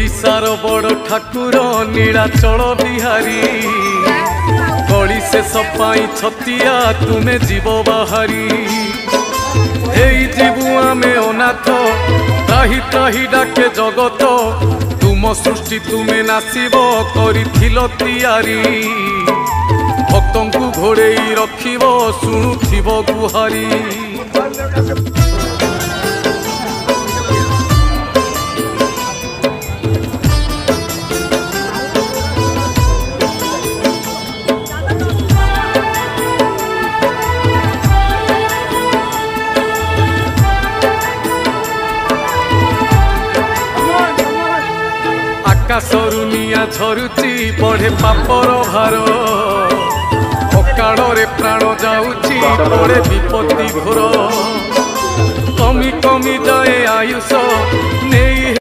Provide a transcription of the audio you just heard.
ओडिशार बड़ ठाकुर नीलाचल बिहारी कली से सपाई छतिया तुमे जीव बाहारी जीवु आमे अनाथ त्राही त्राही डाके जगत तुम सृष्टि तुमे नासिब करिथिलो तियारी भक्तों को घोड़े रखिब शुणुथिब गुहारी आकाशरु निया झरुची बढ़े पापर भार अकाଳରେ प्राण जाऊची पड़े विपत्ति घोर कमी कमी जाए आयुष नहीं।